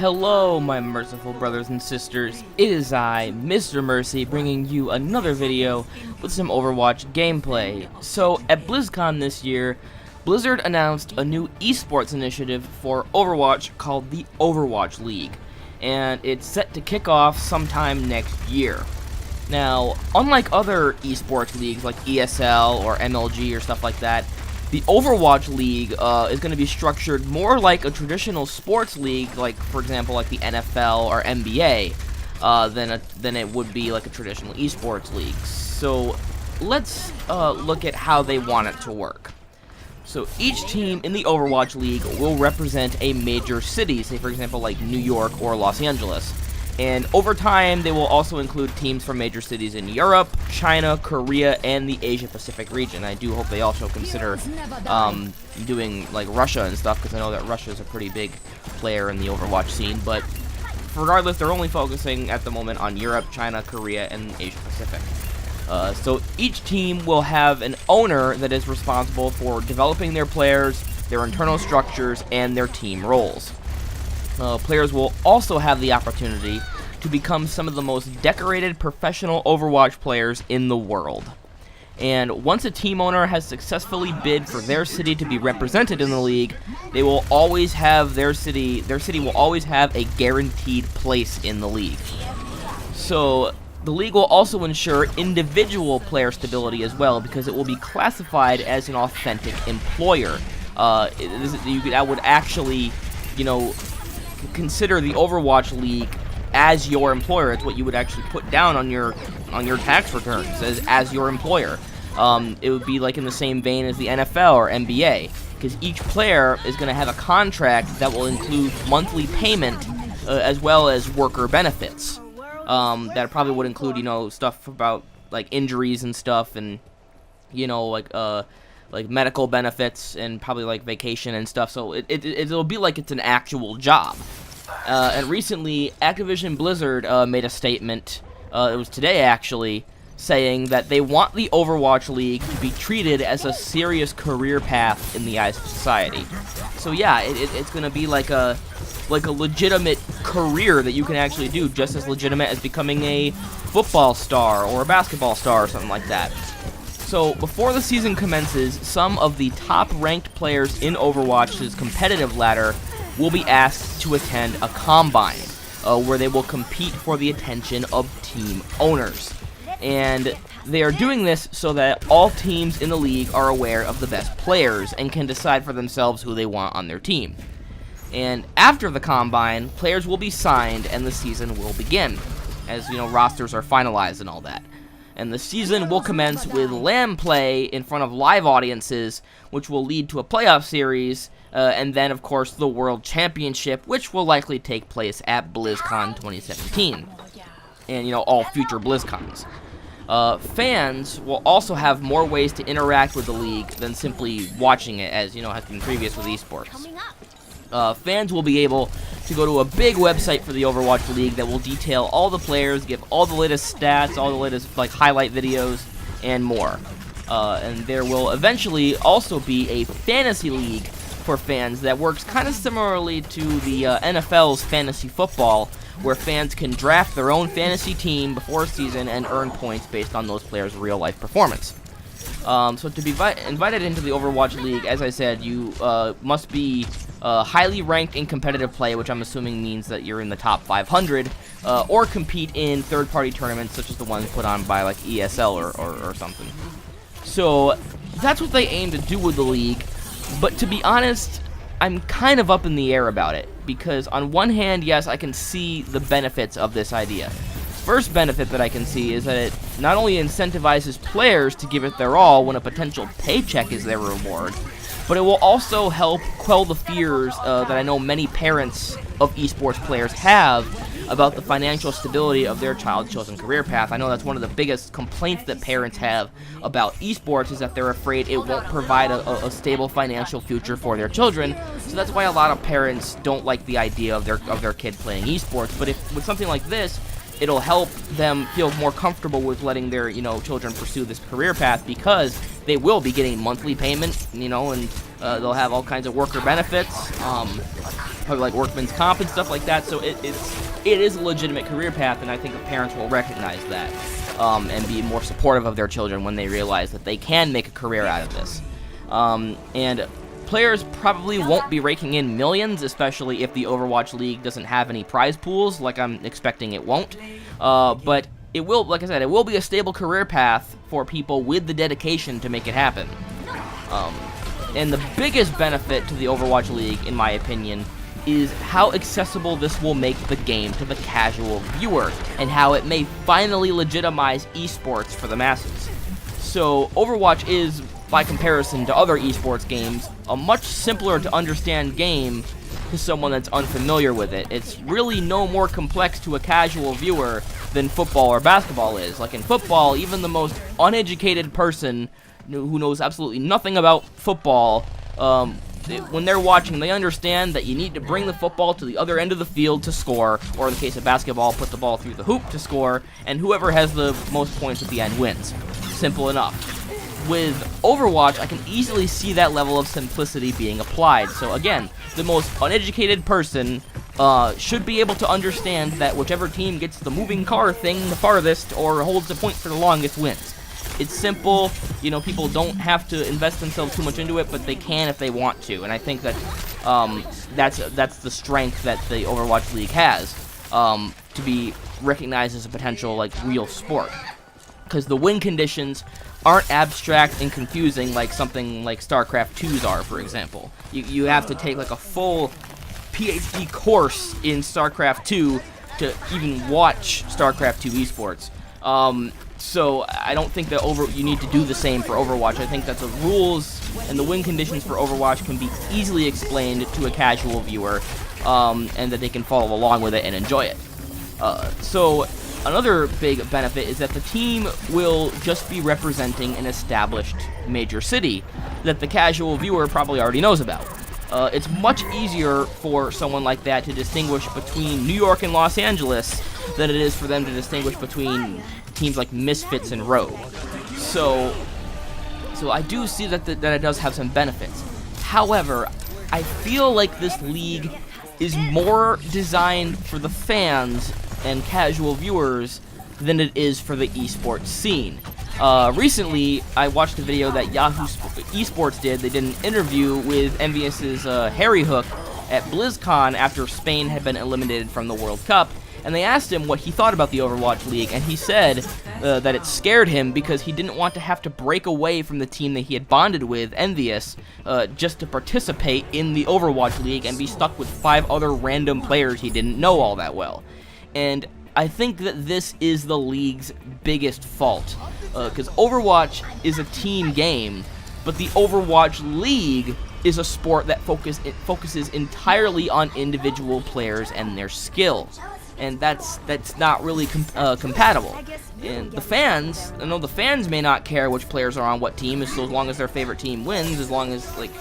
Hello, my merciful brothers and sisters. It is I, MisterMercy, bringing you another video with some Overwatch gameplay. So, at BlizzCon this year, Blizzard announced a new eSports initiative for Overwatch called the Overwatch League, and it's set to kick off sometime next year. Now, unlike other eSports leagues like ESL or MLG or stuff like that, the Overwatch League is going to be structured more like a traditional sports league, like, for example, like the NFL or NBA, than it would be like a traditional esports league. So let's look at how they want it to work. So each team in the Overwatch League will represent a major city, say for example like New York or Los Angeles. And over time, they will also include teams from major cities in Europe, China, Korea, and the Asia-Pacific region. I do hope they also consider doing like Russia and stuff, because I know that Russia is a pretty big player in the Overwatch scene. But regardless, they're only focusing at the moment on Europe, China, Korea, and Asia-Pacific. So each team will have an owner that is responsible for developing their players, their internal structures, and their team roles. Players will also have the opportunity to become some of the most decorated professional Overwatch players in the world. And once a team owner has successfully bid for their city to be represented in the league, they will always have their city will always have a guaranteed place in the league. So the league will also ensure individual player stability as well, because it will be classified as an authentic employer. That would actually, consider the Overwatch League as your employer. It's what you would actually put down on your tax returns as your employer. It would be like in the same vein as the NFL or NBA, because each player is going to have a contract that will include monthly payment as well as worker benefits. That probably would include stuff about like injuries and stuff, and like medical benefits and probably like vacation and stuff. So it'll be like it's an actual job. And recently, Activision Blizzard made a statement, it was today actually, saying that they want the Overwatch League to be treated as a serious career path in the eyes of society. So yeah, it's going to be like a legitimate career that you can actually do, just as legitimate as becoming a football star or a basketball star or something like that. So, before the season commences, some of the top-ranked players in Overwatch's competitive ladder will be asked to attend a combine, where they will compete for the attention of team owners. And they are doing this so that all teams in the league are aware of the best players and can decide for themselves who they want on their team. And after the combine, players will be signed and the season will begin, as, rosters are finalized and all that. And the season will commence with LAN play in front of live audiences, which will lead to a playoff series, and then, of course, the World Championship, which will likely take place at BlizzCon 2017, and, all future BlizzCons. Fans will also have more ways to interact with the league than simply watching it, as, has been previous with esports. Fans will be able to go to a big website for the Overwatch League that will detail all the players, give all the latest stats, all the latest highlight videos, and more. And there will eventually also be a fantasy league for fans that works kind of similarly to the NFL's fantasy football, where fans can draft their own fantasy team before a season and earn points based on those players' real-life performance. So to be invited into the Overwatch League, as I said, you must be highly ranked in competitive play, which I'm assuming means that you're in the top 500, or compete in third-party tournaments such as the ones put on by like ESL or something. So that's what they aim to do with the league, but to be honest, I'm kind of up in the air about it, because on one hand, yes, I can see the benefits of this idea. First benefit that I can see is that it not only incentivizes players to give it their all when a potential paycheck is their reward, but it will also help quell the fears that I know many parents of esports players have about the financial stability of their child's chosen career path. I know that's one of the biggest complaints that parents have about esports, is that they're afraid it won't provide a stable financial future for their children. So that's why a lot of parents don't like the idea of their kid playing esports. But with something like this, it'll help them feel more comfortable with letting their, children pursue this career path, because they will be getting monthly payment, and they'll have all kinds of worker benefits. probably like workman's comp and stuff like that. So it is a legitimate career path, and I think the parents will recognize that and be more supportive of their children when they realize that they can make a career out of this. And players probably won't be raking in millions, especially if the Overwatch League doesn't have any prize pools, like I'm expecting it won't. But it will, like I said, it will be a stable career path for people with the dedication to make it happen. And the biggest benefit to the Overwatch League, in my opinion, is how accessible this will make the game to the casual viewer, and how it may finally legitimize esports for the masses. So Overwatch is, by comparison to other esports games, a much simpler to understand game to someone that's unfamiliar with it. It's really no more complex to a casual viewer than football or basketball is. Like in football, even the most uneducated person who knows absolutely nothing about football, when they're watching, they understand that you need to bring the football to the other end of the field to score, or in the case of basketball, put the ball through the hoop to score, and whoever has the most points at the end wins. Simple enough. With Overwatch, I can easily see that level of simplicity being applied. So again, the most uneducated person should be able to understand that whichever team gets the moving car thing the farthest or holds the point for the longest wins. It's simple, you know, people don't have to invest themselves too much into it, but they can if they want to, and I think that that's the strength that the Overwatch League has, to be recognized as a potential, like, real sport. Because the win conditions aren't abstract and confusing like something like StarCraft 2's are, for example. You have to take, like, a full PhD course in StarCraft 2 to even watch StarCraft 2 esports. So I don't think that you need to do the same for Overwatch. I think that the rules and the win conditions for Overwatch can be easily explained to a casual viewer, and that they can follow along with it and enjoy it. So another big benefit is that the team will just be representing an established major city that the casual viewer probably already knows about. It's much easier for someone like that to distinguish between New York and Los Angeles than it is for them to distinguish between teams like Misfits and Rogue. So I do see that it does have some benefits. However, I feel like this league is more designed for the fans and casual viewers than it is for the esports scene. Recently, I watched a video that Yahoo eSports did. They did an interview with Envious's Harry Hook at BlizzCon after Spain had been eliminated from the World Cup, and they asked him what he thought about the Overwatch League, and he said that it scared him because he didn't want to have to break away from the team that he had bonded with, Envious, just to participate in the Overwatch League and be stuck with 5 other random players he didn't know all that well. And I think that this is the league's biggest fault, because Overwatch is a team game, but the Overwatch League is a sport that focuses entirely on individual players and their skills, and that's not really compatible. And the fans, I know the fans may not care which players are on what team, as long as their favorite team wins, as long as, like,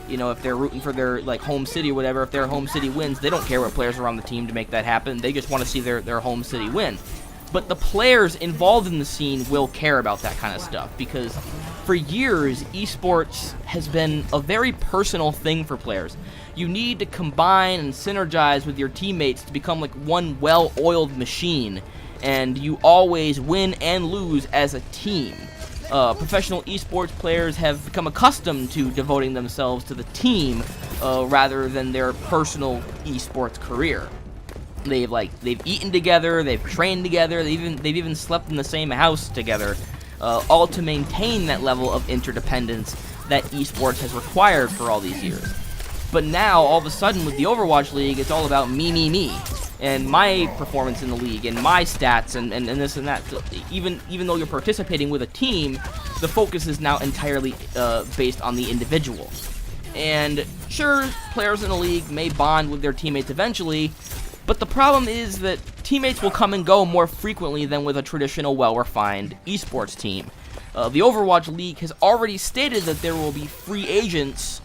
you know, if they're rooting for their, like, home city or whatever, if their home city wins, they don't care what players are on the team to make that happen. They just want to see their home city win. But the players involved in the scene will care about that kind of stuff, because for years, esports has been a very personal thing for players. You need to combine and synergize with your teammates to become like one well-oiled machine, and you always win and lose as a team. Professional esports players have become accustomed to devoting themselves to the team rather than their personal esports career. They've eaten together, they've trained together, they've even slept in the same house together, all to maintain that level of interdependence that esports has required for all these years. But now, all of a sudden, with the Overwatch League, it's all about me, and my performance in the league, and my stats, and this and that. So even though you're participating with a team, the focus is now entirely based on the individual. And sure, players in the league may bond with their teammates eventually, but the problem is that teammates will come and go more frequently than with a traditional, well-refined esports team. The Overwatch League has already stated that there will be free agents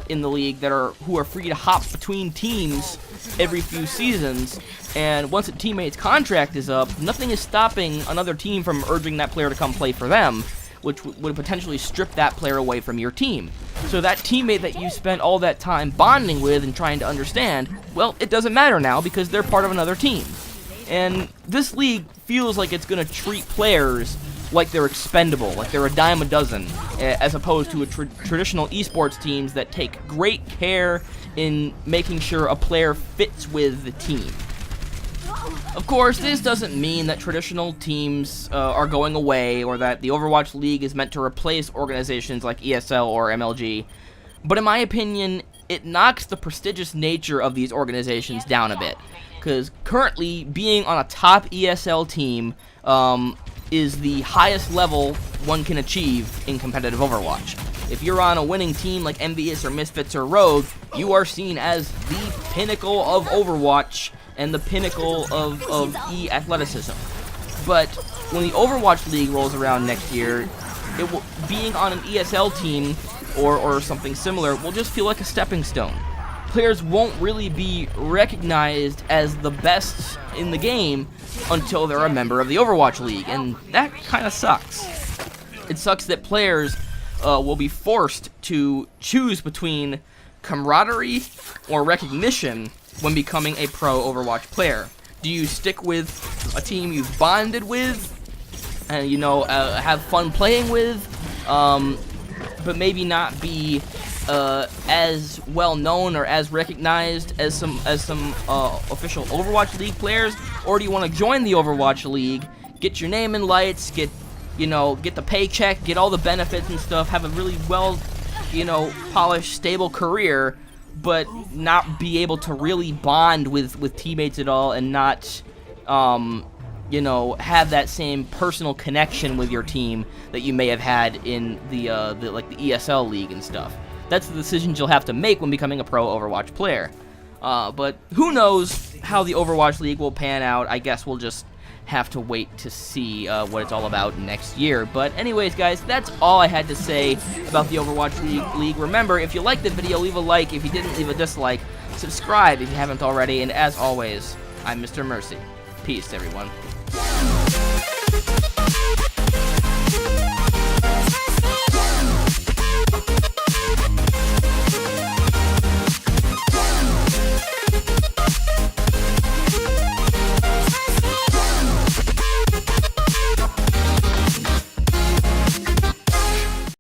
in the league who are free to hop between teams every few seasons, and once a teammate's contract is up, nothing is stopping another team from urging that player to come play for them, which would potentially strip that player away from your team. So that teammate that you spent all that time bonding with and trying to understand, well, it doesn't matter now because they're part of another team. And this league feels like it's going to treat players like they're expendable, like they're a dime a dozen, as opposed to traditional esports teams that take great care in making sure a player fits with the team. Of course, this doesn't mean that traditional teams are going away or that the Overwatch League is meant to replace organizations like ESL or MLG, but in my opinion, it knocks the prestigious nature of these organizations down a bit, because currently being on a top ESL team is the highest level one can achieve in competitive Overwatch. If you're on a winning team like Envious or Misfits or Rogue, you are seen as the pinnacle of Overwatch and the pinnacle of e-athleticism. But when the Overwatch League rolls around next year, being on an ESL team or something similar will just feel like a stepping stone. Players won't really be recognized as the best in the game until they're a member of the Overwatch League, and that kind of sucks. It sucks that players will be forced to choose between camaraderie or recognition when becoming a pro Overwatch player. Do you stick with a team you've bonded with and have fun playing with, but maybe not be as well known or as recognized as some official Overwatch League players? Or do you want to join the Overwatch League, get your name in lights, get the paycheck, get all the benefits and stuff, have a really well polished, stable career, but not be able to really bond with teammates at all, and not have that same personal connection with your team that you may have had in the ESL league and stuff? That's the decisions you'll have to make when becoming a pro Overwatch player. But who knows how the Overwatch League will pan out. I guess we'll just have to wait to see what it's all about next year. But anyways, guys, that's all I had to say about the Overwatch League. Remember, if you liked the video, leave a like. If you didn't, leave a dislike. Subscribe if you haven't already. And as always, I'm MisterMercy. Peace, everyone.